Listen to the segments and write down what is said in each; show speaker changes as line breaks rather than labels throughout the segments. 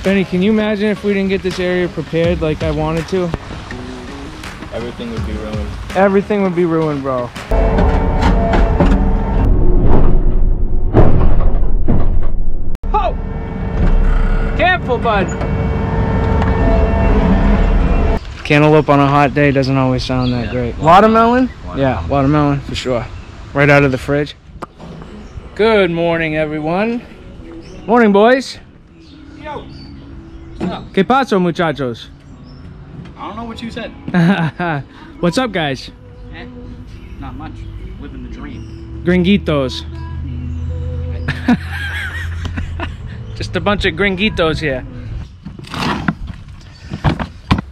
Benny, can you imagine if we didn't get this area prepared like I wanted to?
Everything would be ruined.
Everything would be ruined, bro. Oh! Careful, bud. Cantaloupe on a hot day doesn't always sound that great. Watermelon? Yeah, watermelon for sure. Right out of the fridge. Good morning, everyone. Morning, boys.
Yo. What's up?
¿Qué pasó, muchachos?
I don't know what you said.
What's up, guys?
Not much. Living the dream.
Gringuitos. Just a bunch of gringuitos here.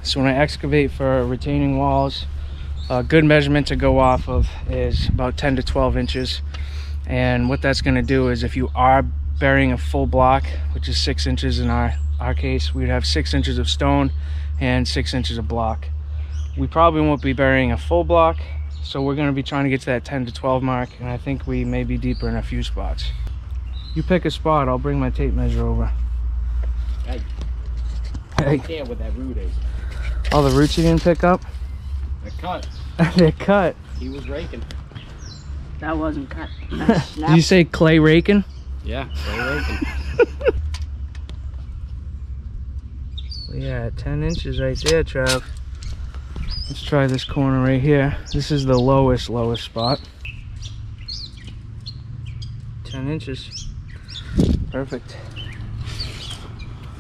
So when I excavate for retaining walls, a good measurement to go off of is about 10 to 12 inches. And what that's going to do is if you are burying a full block, which is 6 inches in our case, we'd have 6 inches of stone and 6 inches of block. We probably won't be burying a full block, so we're going to be trying to get to that 10 to 12 mark, and I think we may be deeper in a few spots. You pick a spot, I'll bring my tape measure over.
Hey.
Hey.
I care what that root is.
All the roots you didn't pick up?
They're cut.
They're cut.
He was raking.
That wasn't cut.
Did you say clay raking?
Yeah, clay raking.
Yeah, 10 inches right there, Trav. Let's try this corner right here. This is the lowest spot. 10 inches. Perfect.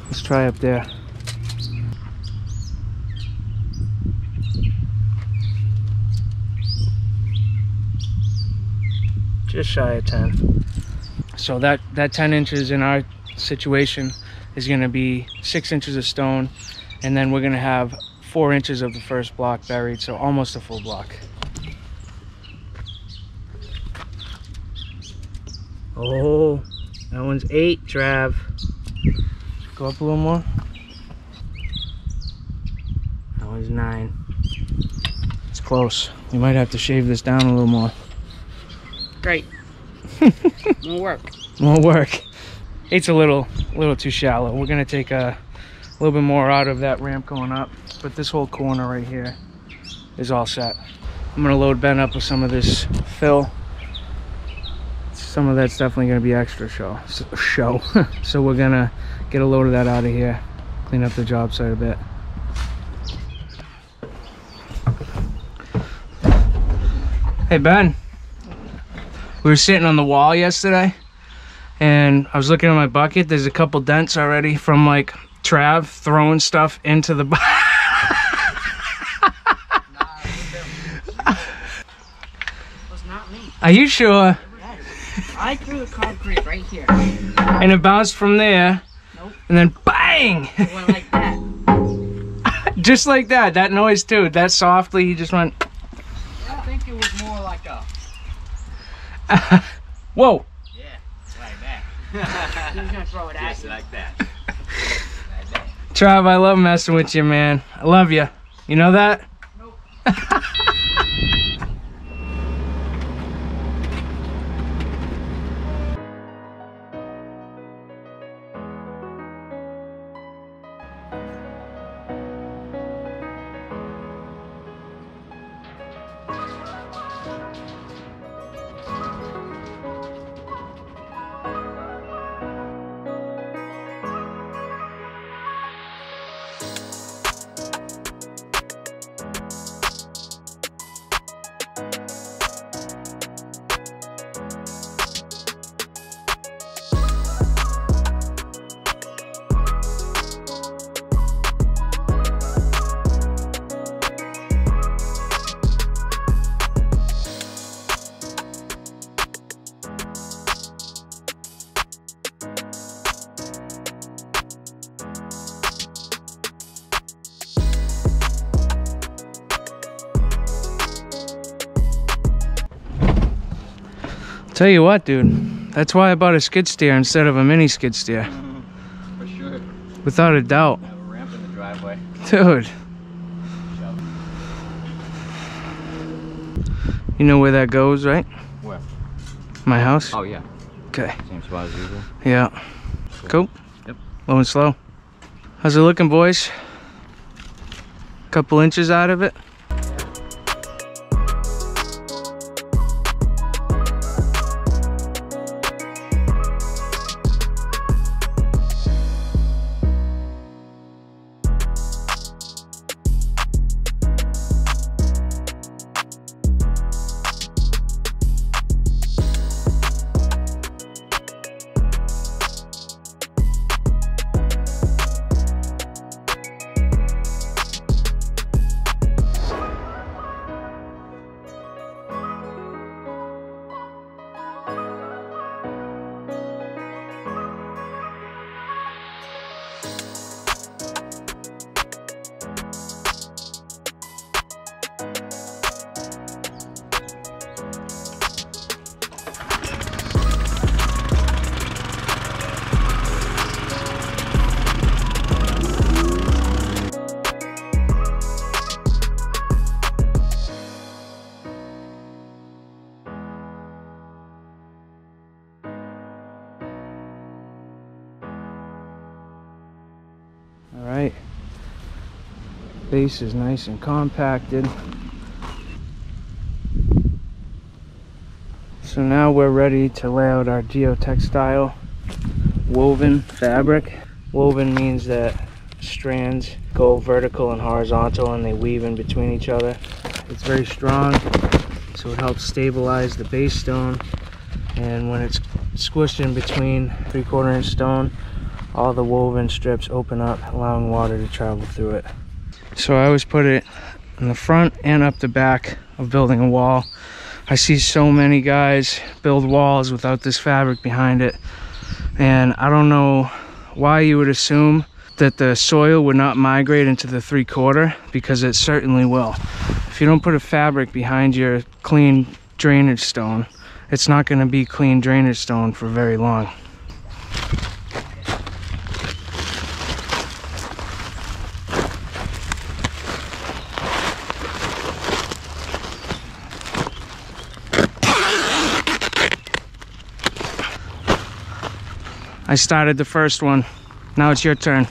Let's try up there. Just shy of 10. So that 10 inches in our situation is going to be 6 inches of stone, and then we're going to have 4 inches of the first block buried, so almost a full block. Oh, that one's 8, Trav. Go up a little more. That one's 9. It's close. We might have to shave this down a little more.
Great. More work.
More work. 8's a little too shallow. We're gonna take a little bit more out of that ramp going up, but this whole corner right here is all set. I'm gonna load Ben up with some of this fill. Some of that's definitely gonna be extra show. So we're gonna get a load of that out of here, clean up the job site a bit. Hey Ben, we were sitting on the wall yesterday and I was looking at my bucket. There's a couple dents already from like Trav throwing stuff into the bucket.
Was not me.
Are you sure?
Yes. I threw the concrete right here.
And it bounced from there.
Nope.
And then bang!
It went like that.
Just like that. That noise too. That softly, he just went.
I think it was more like a...
Whoa!
Yeah, like that.
He was gonna throw it at
Just
you.
like that. Like that.
Trav, I love messing with you, man. I love you. You know that?
Nope.
Tell you what, dude. That's why I bought a skid steer instead of a mini skid steer.
For sure.
Without a doubt.
Have a ramp in the driveway.
Dude. You know where that goes, right?
Where?
My house?
Oh, yeah.
Okay.
Same spot as usual.
Yeah. Cool.
Yep.
Low and slow. How's it looking, boys? Couple inches out of it. All right, base is nice and compacted. So now we're ready to lay out our Geotextile woven fabric. Woven means that strands go vertical and horizontal and they weave in between each other. It's very strong, so it helps stabilize the base stone, and when it's squished in between 3/4 inch stone, all the woven strips open up, allowing water to travel through it. So I always put it in the front and up the back of building a wall. I see so many guys build walls without this fabric behind it, and I don't know why you would assume that the soil would not migrate into the 3/4, because it certainly will. If you don't put a fabric behind your clean drainage stone, it's not going to be clean drainage stone for very long. I started the first one. Now it's your turn.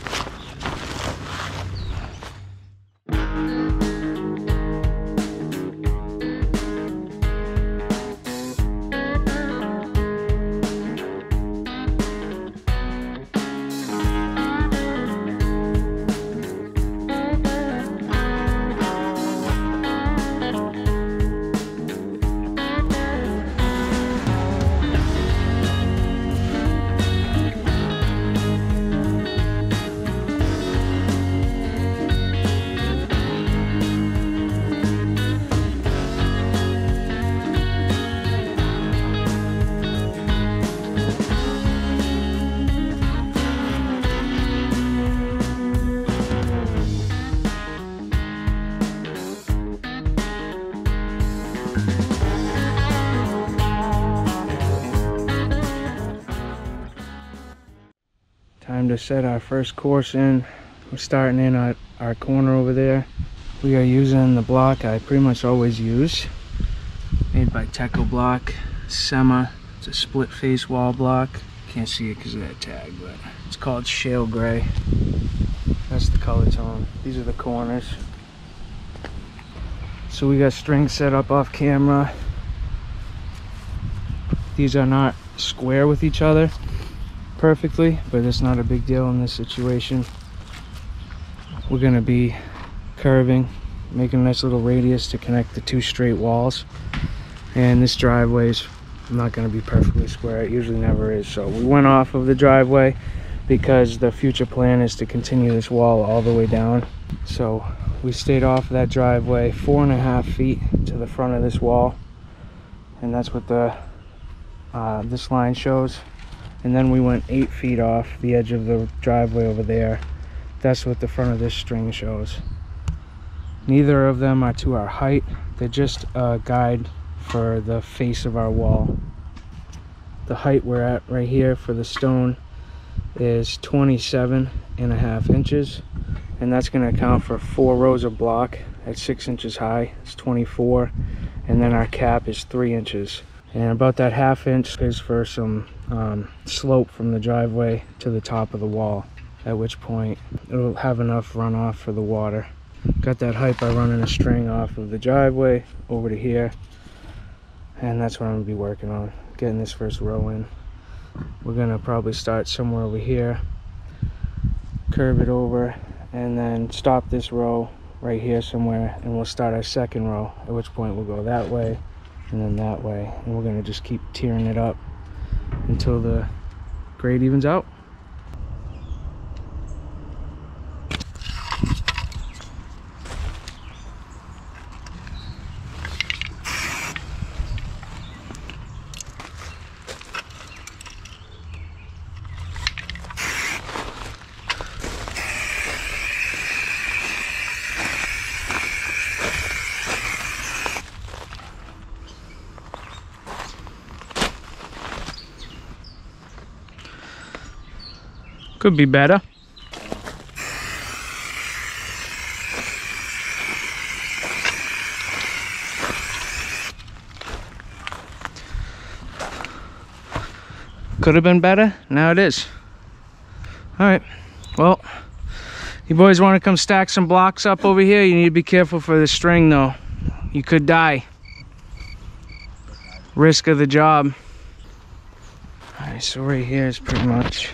Time to set our first course in. We're starting in at our corner over there. We are using the block I pretty much always use, made by Techo-Bloc, Semma. It's a split face wall block. Can't see it because of that tag, but it's called Shale Grey. That's the color tone. These are the corners. So we got strings set up off camera. These are not square with each other perfectly, but it's not a big deal in this situation. We're going to be curving, making a nice little radius to connect the two straight walls, and this driveway is not going to be perfectly square. It usually never is. So we went off of the driveway because the future plan is to continue this wall all the way down. So we stayed off of that driveway 4.5 feet to the front of this wall, and that's what the this line shows. And then we went 8 feet off the edge of the driveway over there. That's what the front of this string shows. Neither of them are to our height. They're just a guide for the face of our wall. The height we're at right here for the stone is 27.5 inches, and that's going to account for 4 rows of block at 6 inches high. It's 24, and then our cap is 3 inches. And about that 1/2 inch is for some slope from the driveway to the top of the wall. at which point it'll have enough runoff for the water. Got that height by running a string off of the driveway over to here, and that's what I'm gonna be working on, getting this first row in. We're gonna probably start somewhere over here, curve it over, and then stop this row right here somewhere, and we'll start our second row, at which point we'll go that way and then that way, and we're gonna just keep tearing it up until the grade evens out. Could be better. Could have been better. Now it is. All right. Well, you boys want to come stack some blocks up over here? You need to be careful for the string, though. You could die. Risk of the job. All right. So right here is pretty much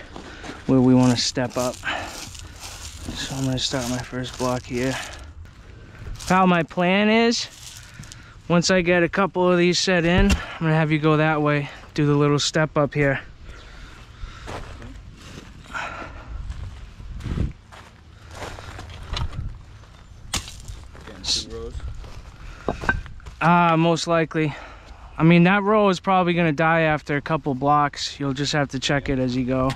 where we want to step up. So I'm going to start my first block here. How my plan is, once I get a couple of these set in, I'm going to have you go that way, do the little step up here.
Again, 2 rows?
Most likely. I mean, that row is probably going to die after a couple blocks. You'll just have to check it as you go.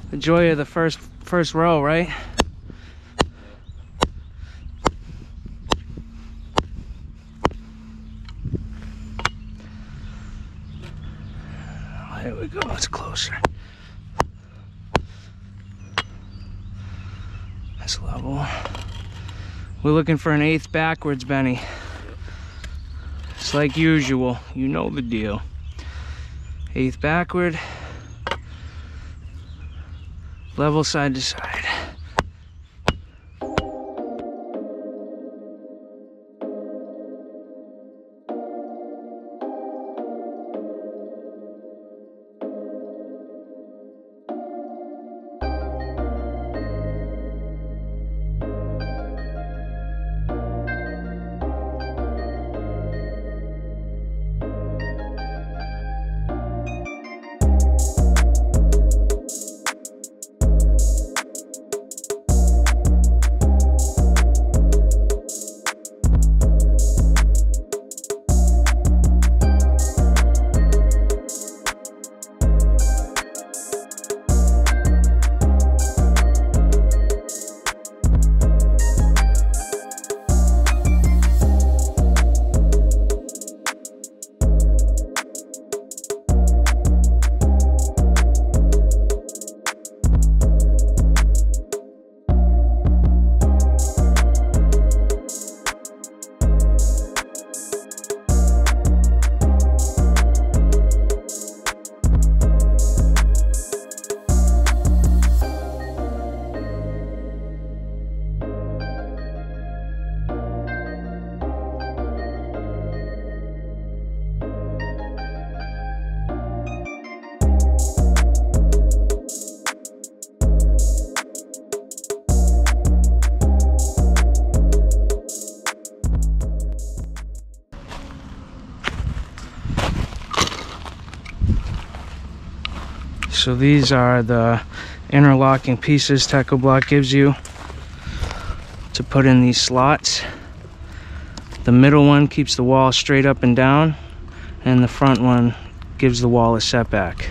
The joy of the first row, right? There we go, it's closer. That's level. We're looking for an 1/8 backwards, Benny. It's like usual, you know the deal. 1/8 backward. Level side to side. So these are the interlocking pieces Techo-Bloc gives you to put in these slots. The middle one keeps the wall straight up and down, and the front one gives the wall a setback.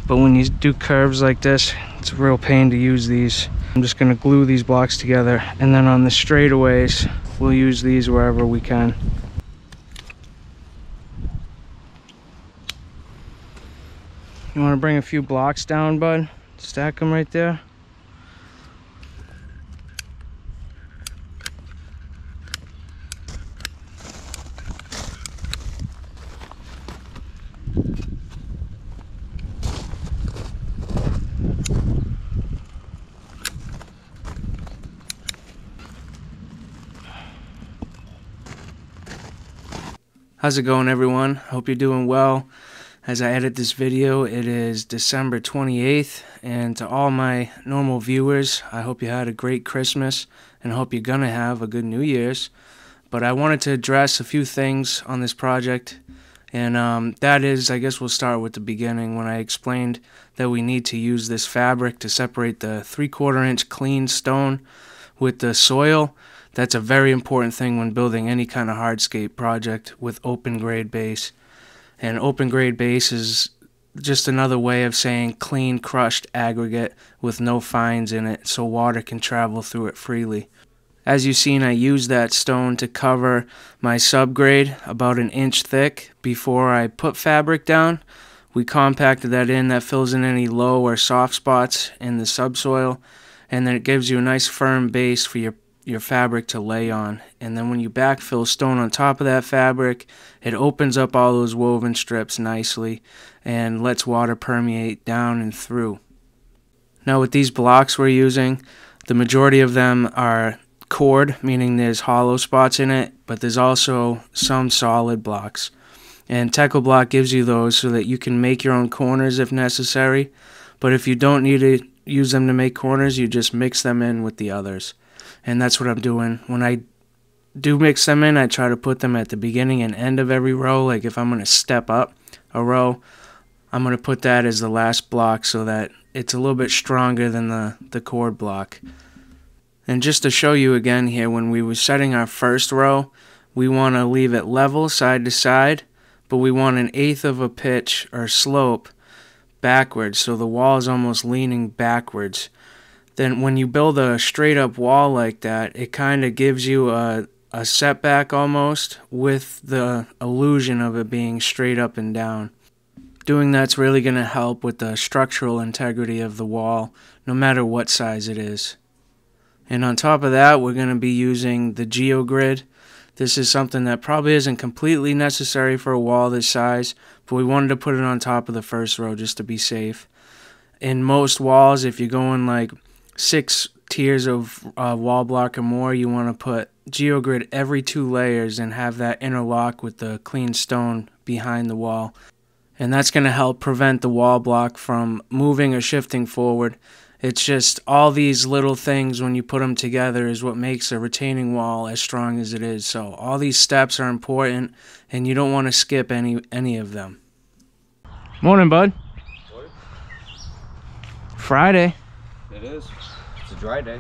But when you do curves like this, it's a real pain to use these. I'm just going to glue these blocks together, and then on the straightaways we'll use these wherever we can. You want to bring a few blocks down, bud? Stack them right there. How's it going, everyone? Hope you're doing well. As I edit this video, it is December 28th, and to all my normal viewers, I hope you had a great Christmas and hope you're gonna have a good New Year's. But I wanted to address a few things on this project, and that is, I guess we'll start with the beginning when I explained that we need to use this fabric to separate the 3/4 inch clean stone with the soil. That's a very important thing when building any kind of hardscape project with open grade base. And open grade base is just another way of saying clean crushed aggregate with no fines in it so water can travel through it freely. As you've seen, I used that stone to cover my subgrade about 1 inch thick before I put fabric down. We compacted that in, that fills in any low or soft spots in the subsoil, and then it gives you a nice firm base for your fabric to lay on. And then when you backfill stone on top of that fabric, it opens up all those woven strips nicely and lets water permeate down and through. Now with these blocks we're using, the majority of them are cord, meaning there's hollow spots in it, but there's also some solid blocks. And Techo-Bloc gives you those so that you can make your own corners if necessary, but if you don't need to use them to make corners, you just mix them in with the others. And that's what I'm doing. When I do mix them in, I try to put them at the beginning and end of every row. Like if I'm going to step up a row, I'm going to put that as the last block so that it's a little bit stronger than the cord block. And just to show you again here, when we were setting our first row, we want to leave it level side to side, but we want 1/8 of a pitch or slope backwards, so the wall is almost leaning backwards. Then when you build a straight up wall like that, it kind of gives you a setback almost with the illusion of it being straight up and down. Doing that's really going to help with the structural integrity of the wall, no matter what size it is. And on top of that, we're going to be using the Geo Grid. This is something that probably isn't completely necessary for a wall this size, but we wanted to put it on top of the first row just to be safe. In most walls, if you're going like 6 tiers of wall block or more, you want to put Geo Grid every 2 layers and have that interlock with the clean stone behind the wall. And that's going to help prevent the wall block from moving or shifting forward. It's just all these little things, when you put them together, is what makes a retaining wall as strong as it is. So all these steps are important, and you don't want to skip any of them. Morning, bud.
What?
Friday.
It is. It's a dry day.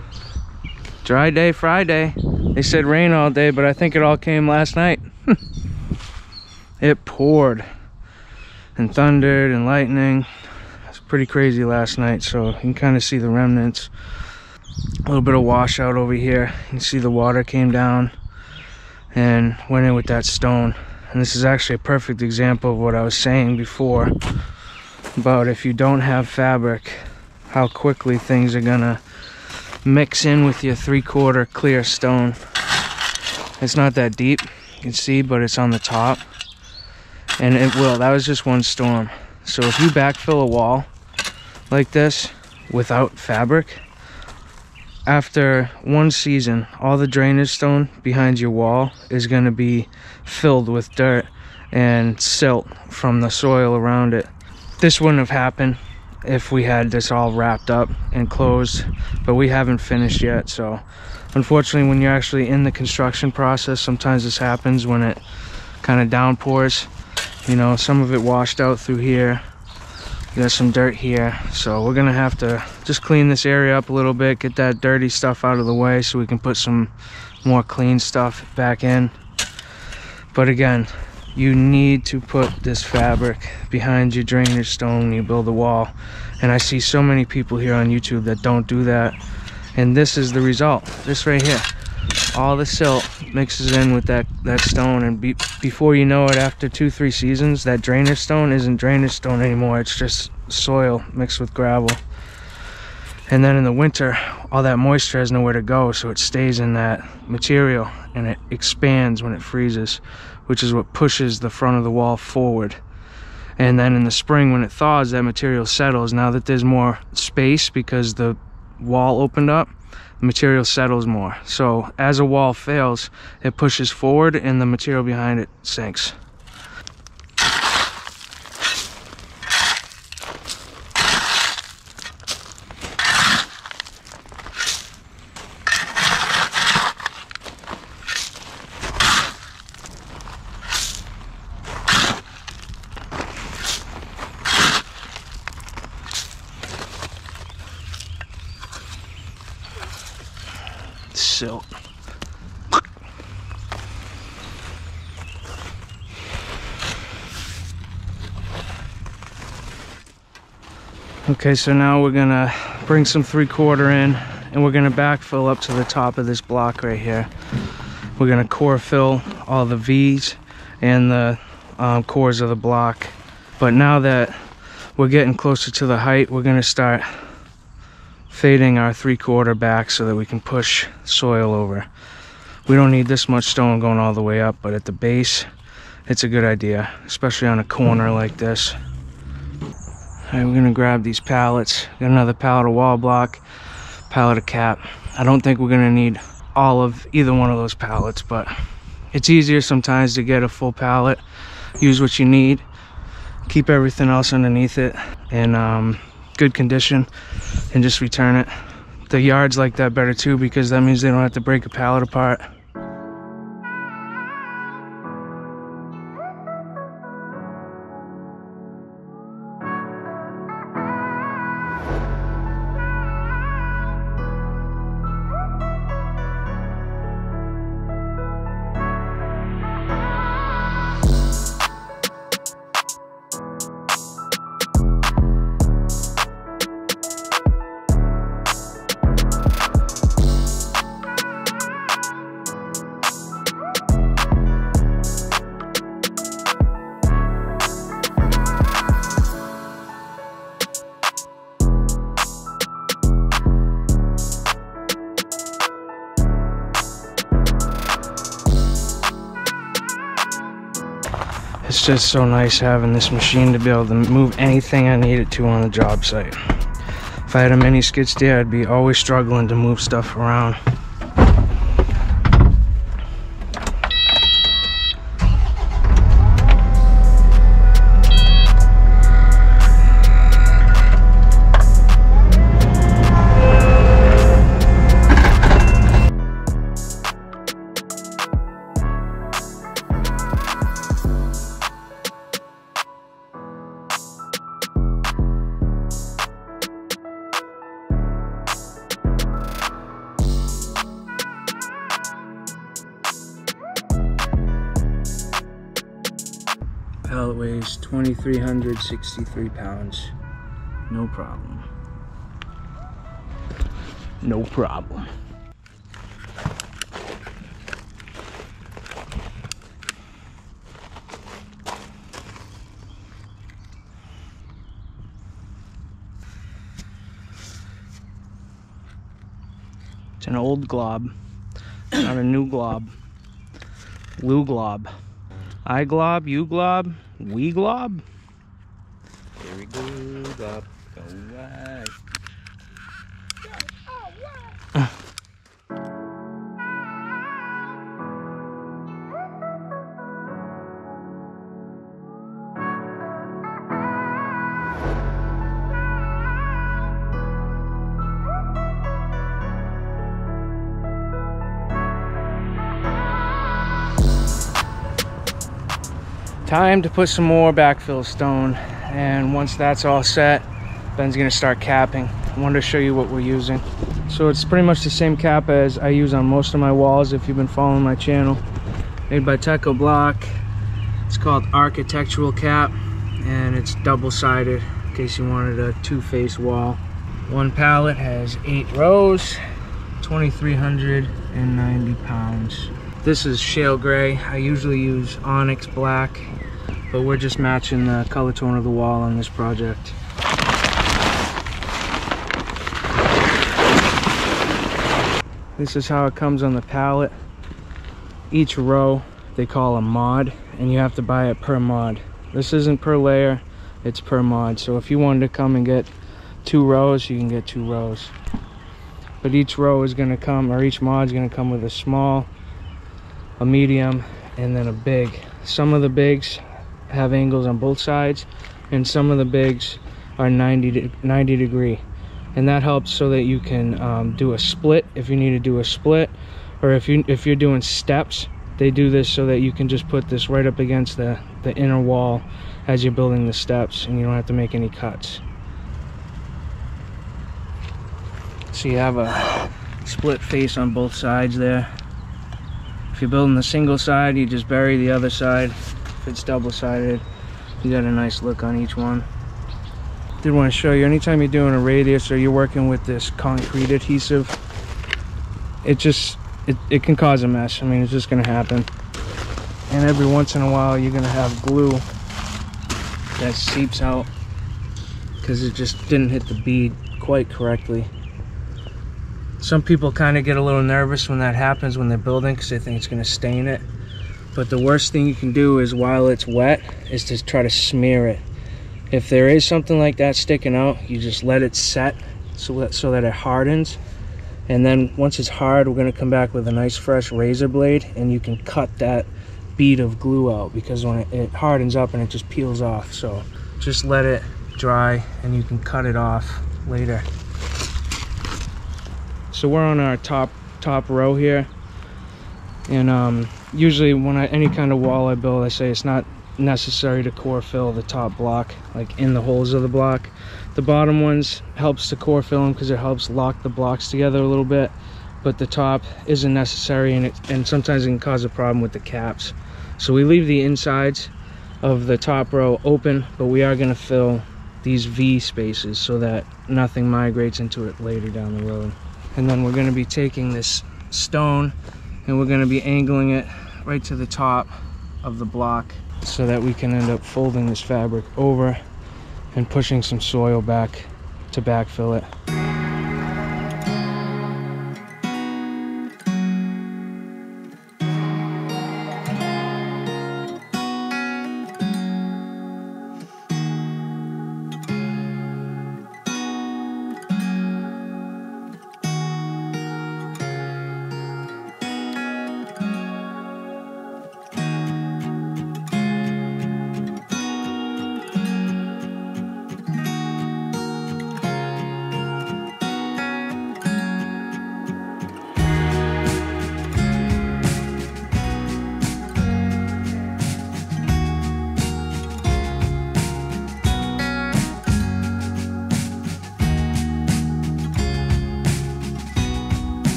Dry day Friday. They said rain all day, but I think it all came last night. It poured and thundered and lightning. It was pretty crazy last night, so you can kind of see the remnants. A little bit of washout over here. You can see the water came down and went in with that stone. And this is actually a perfect example of what I was saying before about if you don't have fabric, how quickly things are gonna mix in with your 3/4 clear stone. It's not that deep, you can see, but it's on the top, and it will. That was just one storm. So if you backfill a wall like this without fabric, after one season, all the drainage stone behind your wall is going to be filled with dirt and silt from the soil around it. This wouldn't have happened if we had this all wrapped up and closed, but we haven't finished yet. So unfortunately, when you're actually in the construction process, sometimes this happens when it kind of downpours. You know, some of it washed out through here. There's some dirt here, so we're gonna have to just clean this area up a little bit, get that dirty stuff out of the way so we can put some more clean stuff back in. But again, you need to put this fabric behind your drainage stone when you build a wall. And I see so many people here on YouTube that don't do that, and this is the result. This right here, all the silt mixes in with that stone, and before you know it, after 2-3 seasons, that drainage stone isn't drainage stone anymore. It's just soil mixed with gravel. And then in the winter, all that moisture has nowhere to go, so it stays in that material and it expands when it freezes, which is what pushes the front of the wall forward. And then in the spring, when it thaws, that material settles. Now that there's more space because the wall opened up, the material settles more. So as a wall fails, it pushes forward and the material behind it sinks. Silt. Okay, so now we're gonna bring some 3/4 in, and we're gonna backfill up to the top of this block right here. We're gonna core fill all the V's and the cores of the block. But now that we're getting closer to the height, we're gonna start fading our 3/4 back so that we can push soil over. We don't need this much stone going all the way up, but at the base, it's a good idea, especially on a corner like this. All right, we're gonna grab these pallets. Got another pallet of wall block, pallet of cap. I don't think we're gonna need all of either one of those pallets, but it's easier sometimes to get a full pallet, use what you need, keep everything else underneath it in good condition, and just return it. The yards like that better too, because that means they don't have to break a pallet apart. It's just so nice having this machine to be able to move anything I need it to on the job site. If I had a mini skid steer, I'd be always struggling to move stuff around. Pallet weighs 2,363 pounds. No problem. No problem. It's an old glob, not a new glob. Lou glob. I glob, you glob, we glob.
Here we go, glob. Go away.
Time to put some more backfill stone, and once that's all set, Ben's gonna start capping. I wanted to show you what we're using. So it's pretty much the same cap as I use on most of my walls if you've been following my channel. Made by Techo-Bloc. It's called architectural cap, and it's double-sided in case you wanted a two-face wall. One pallet has 8 rows, 2,390 pounds. This is Shale Grey. I usually use onyx black, but we're just matching the color tone of the wall on this project. This is how it comes on the pallet. Each row they call a mod, and you have to buy it per mod. This isn't per layer, it's per mod. So if you wanted to come and get 2 rows, you can get 2 rows. But each row is gonna come, or each mod is gonna come with a small, a medium, and then a big. Some of the bigs have angles on both sides, and some of the bigs are 90 degree, and that helps so that you can do a split if you need to do a split, or if you're doing steps, they do this so that you can just put this right up against the inner wall as you're building the steps, and you don't have to make any cuts. So you have a split face on both sides there. If you're building the single side, you just bury the other side. If it's double-sided, you got a nice look on each one. Did want to show you, anytime you're doing a radius or you're working with this concrete adhesive, it can cause a mess. I mean, it's just going to happen. And every once in a while, you're going to have glue that seeps out because it just didn't hit the bead quite correctly. Some people kind of get a little nervous when that happens when they're building because they think it's going to stain it. But the worst thing you can do is, while it's wet, is to try to smear it. If there is something like that sticking out, you just let it set so that it hardens. And then once it's hard, we're going to come back with a nice fresh razor blade, and you can cut that bead of glue out, because when it hardens up and it just peels off. So just let it dry and you can cut it off later. So we're on our top row here, and usually when any kind of wall I build, I say it's not necessary to core fill the top block, like in the holes of the block. The bottom ones helps to core fill them because it helps lock the blocks together a little bit, but the top isn't necessary, and sometimes it can cause a problem with the caps. So we leave the insides of the top row open, but we are going to fill these V spaces so that nothing migrates into it later down the road. And then we're going to be taking this stone and we're going to be angling it right to the top of the block so that we can end up folding this fabric over and pushing some soil back to backfill it.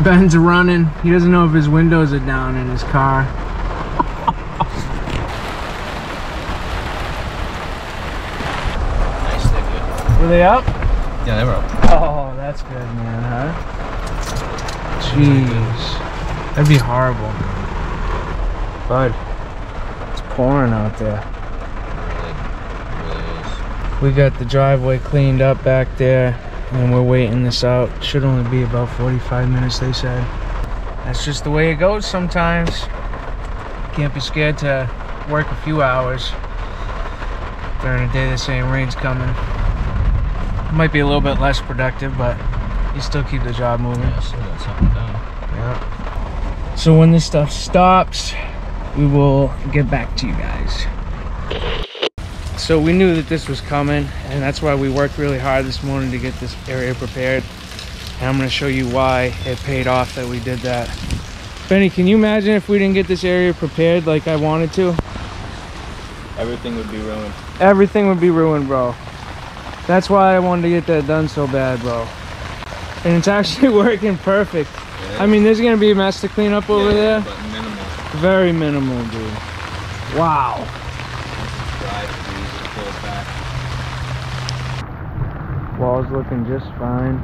Ben's running. He doesn't know if his windows are down in his car.
Nice, they're good.
Were they up?
Yeah, they were up.
Oh, that's good, man, huh? Jeez. That'd be horrible. Bud, it's pouring out there.
It really is.
We got the driveway cleaned up back there, and we're waiting this out. Should only be about 45 minutes, they said. That's just the way it goes sometimes. Can't be scared to work a few hours during a day that's saying rain's coming. It might be a little bit less productive, but you still keep the job moving.
Yeah, still got something done.
Yeah. So when this stuff stops, we will get back to you guys. So we knew that this was coming, and that's why we worked really hard this morning to get this area prepared. And I'm going to show you why it paid off that we did that. Benny, can you imagine if we didn't get this area prepared like I wanted to?
Everything would be ruined.
Everything would be ruined, bro. That's why I wanted to get that done so bad, bro. And it's actually working perfect. I mean, there's going to be a mess to clean up over there.
But minimal.
Very minimal, dude. Wow. Wall's looking just fine.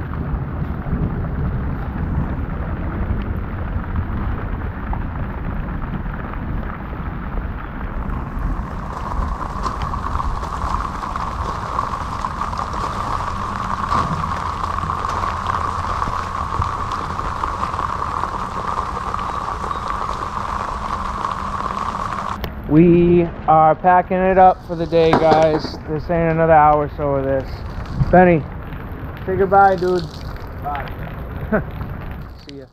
We are packing it up for the day, guys. This ain't another hour or so of this. Benny, say goodbye, dude. Bye. See ya.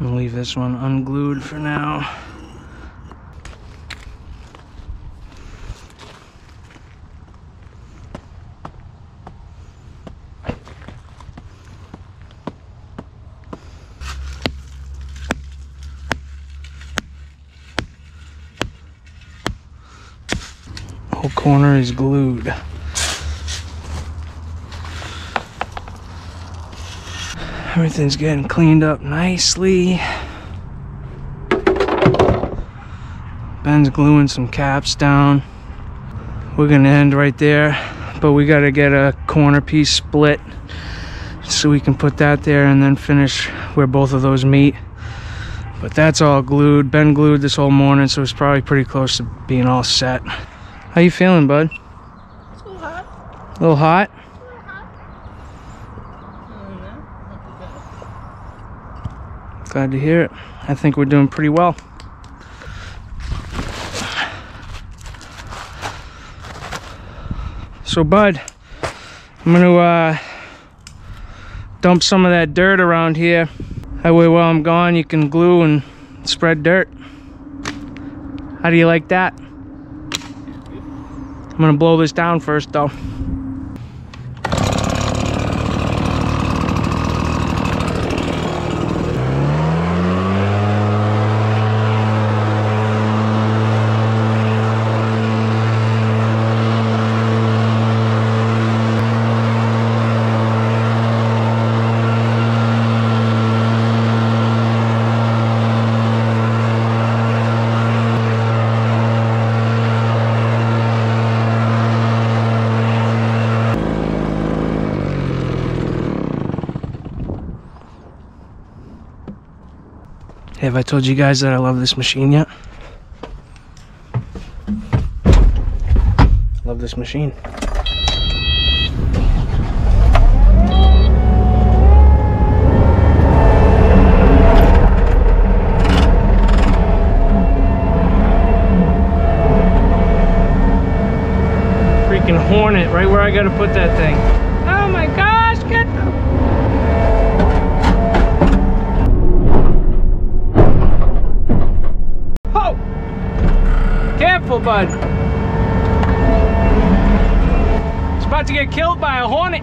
I'll leave this one unglued for now. Whole corner is glued. Everything's getting cleaned up nicely. Ben's gluing some caps down. We're gonna end right there, but we gotta get a corner piece split so we can put that there and then finish where both of those meet. But that's all glued. Ben glued this whole morning, so it's probably pretty close to being all set. How you feeling, bud?
It's a little hot.
A little hot? Glad to hear it. I think we're doing pretty well. So, bud, I'm gonna dump some of that dirt around here. That way while I'm gone, you can glue and spread dirt. How do you like that? I'm gonna blow this down first though. Have I told you guys that I love this machine yet? Love this machine. Freaking Hornet, right where I gotta put that thing. Oh my gosh, get the... Careful, bud. It's about to get killed by a hornet.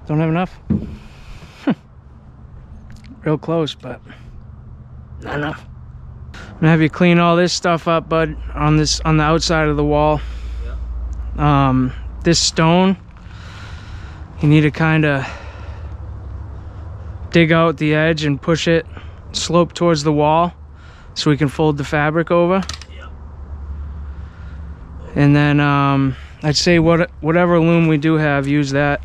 Don't have enough? Real close, but not enough. I'm gonna have you clean all this stuff up, bud, on the outside of the wall. Yeah. This stone, you need to kind of dig out the edge and push it slope towards the wall so we can fold the fabric over. Yeah. And then I'd say whatever loom we do have, use that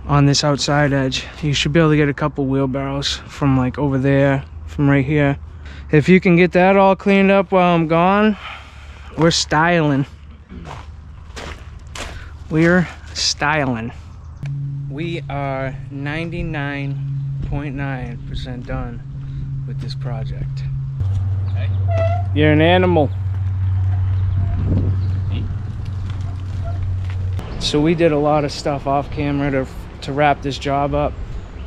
on this outside edge. You should be able to get a couple wheelbarrows from like over there, from right here. If you can get that all cleaned up while I'm gone, we're styling. We're styling. We are 99.9% done with this project. Okay. You're an animal. So we did a lot of stuff off camera to wrap this job up,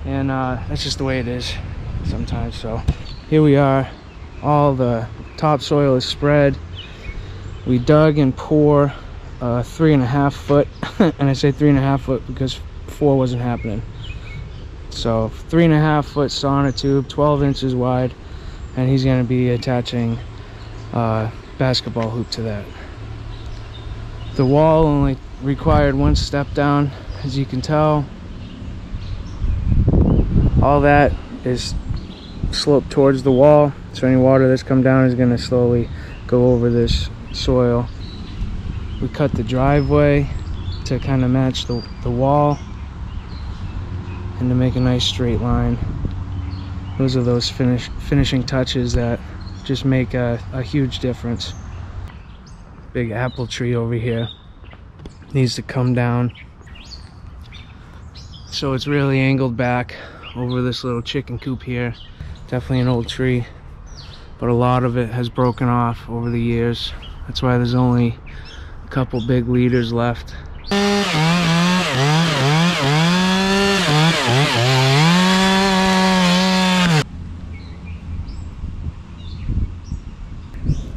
and that's just the way it is sometimes. So here we are, all the topsoil is spread. We dug and pour 3.5 foot and I say 3.5 foot because 4 wasn't happening. So 3.5 foot sonotube, 12 inches wide, and he's going to be attaching a basketball hoop to that. The wall only required 1 step down, as you can tell. All that is sloped towards the wall, so any water that's come down is going to slowly go over this soil. We cut the driveway to kind of match the wall and to make a nice straight line. Those are those finishing touches that just make a huge difference. Big apple tree over here needs to come down, so it's really angled back over this little chicken coop here. Definitely an old tree, but a lot of it has broken off over the years. That's why there's only a couple big leaders left.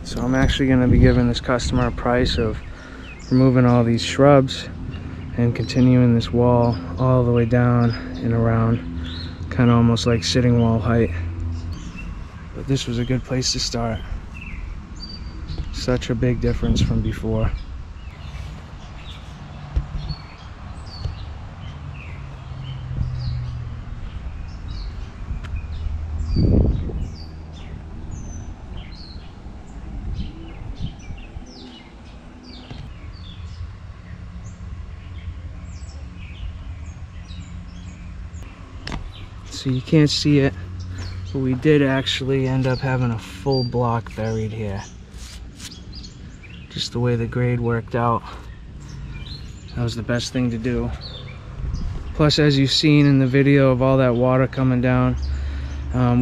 So I'm actually going to be giving this customer a price of removing all these shrubs and continuing this wall all the way down and around, kind of almost like sitting wall height. But this was a good place to start. Such a big difference from before. So you can't see it, but we did actually end up having a full block buried here. Just the way the grade worked out, that was the best thing to do. Plus, as you've seen in the video of all that water coming down,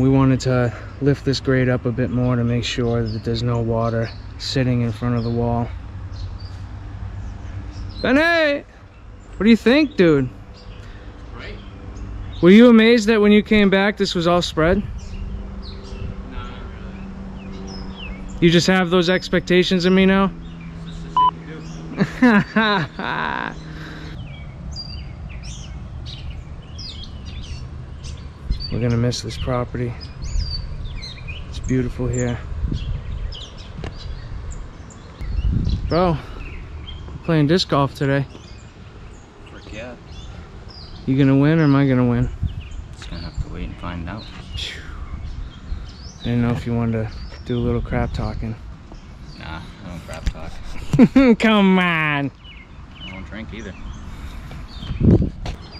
we wanted to lift this grade up a bit more to make sure that there's no water sitting in front of the wall. Benny, what do you think, dude? Were you amazed that when you came back this was all spread?
No, not really.
You just have those expectations of me now?
It's just the shit you do.
We're gonna miss this property. It's beautiful here. Bro, I'm playing disc golf today.
Frick yeah.
You gonna win or am I gonna win?
Just gonna have to wait and find out.
I didn't know if you wanted to do a little crap talking.
Nah, I don't crap talk.
Come on!
I don't drink either.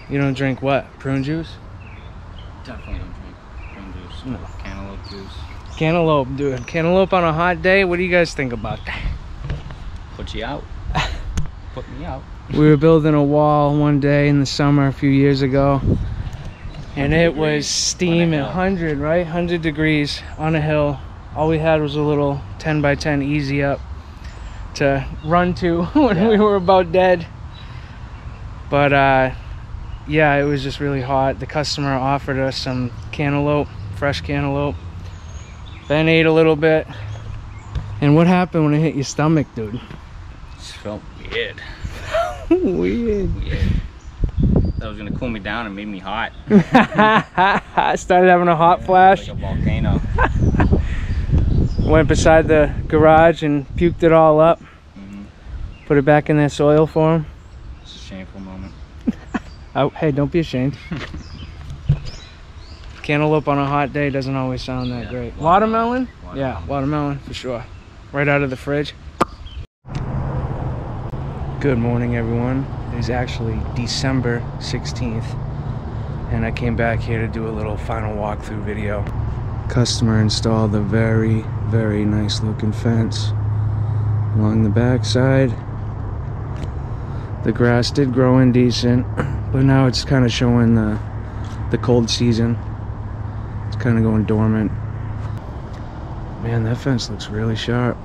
You don't drink what? Prune juice?
Definitely don't drink prune juice.
No.
Cantaloupe juice.
Cantaloupe, dude. Cantaloupe on a hot day? What do you guys think about that?
Put you out. Put me out.
We were building a wall one day in the summer a few years ago, and it was steaming 100, right? 100 degrees on a hill. All we had was a little 10 by 10 easy up to run to when we were about dead. But yeah, it was just really hot. The customer offered us some cantaloupe, fresh cantaloupe. Ben ate a little bit. And what happened when it hit your stomach, dude?
Just felt weird.
Weird.
Weird. thought it was gonna cool me down and made me hot.
I started having a hot flash.
Like a volcano.
Went beside the garage and puked it all up. Put it back in that soil for him.
It's a shameful moment.
Oh, hey, don't be ashamed. Cantaloupe on a hot day doesn't always sound that great. Watermelon? Yeah, watermelon for sure. Right out of the fridge. Good morning, everyone. It is actually December 16th, and I came back here to do a little final walkthrough video. Customer installed a very, very nice looking fence along the back side. The grass did grow in decent, but now it's kind of showing the cold season. It's kind of going dormant. Man, that fence looks really sharp.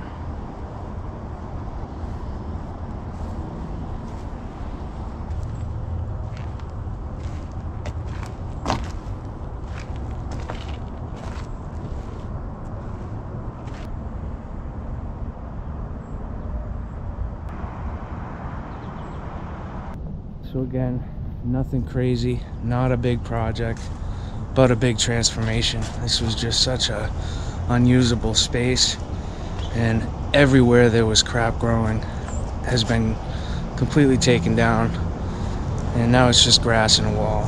So again, nothing crazy, not a big project, but a big transformation. This was just such a unusable space, and everywhere there was crap growing has been completely taken down, and now it's just grass and a wall.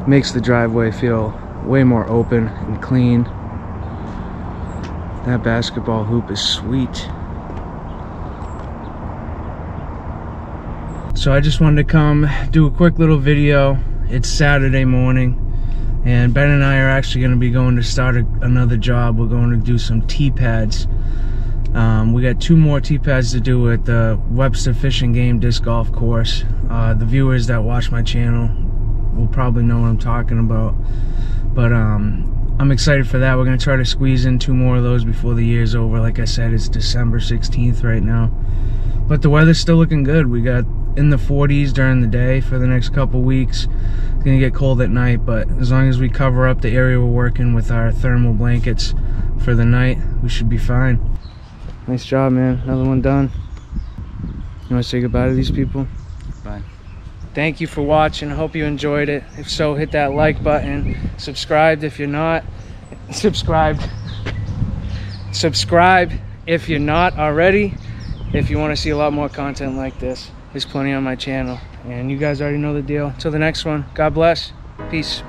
Makes the driveway feel way more open and clean. That basketball hoop is sweet. So I just wanted to come do a quick little video. It's Saturday morning, and Ben and I are actually going to be going to start another job. We're going to do some T-pads. We got 2 more T-pads to do at the Webster Fish and Game Disc Golf Course. The viewers that watch my channel will probably know what I'm talking about. But I'm excited for that. We're going to try to squeeze in 2 more of those before the year's over. Like I said, it's December 16th right now. But the weather's still looking good. We got in the 40s during the day for the next couple weeks. It's gonna get cold at night, but as long as we cover up the area we're working with our thermal blankets for the night, we should be fine. Nice job, man. Another one done. You want to say goodbye to these people?
Bye.
Thank you for watching. I hope you enjoyed it. If so, hit that like button. Subscribe if you're not. Subscribe if you're not already. If you want to see a lot more content like this, there's plenty on my channel, and you guys already know the deal. Till the next one, God bless. Peace.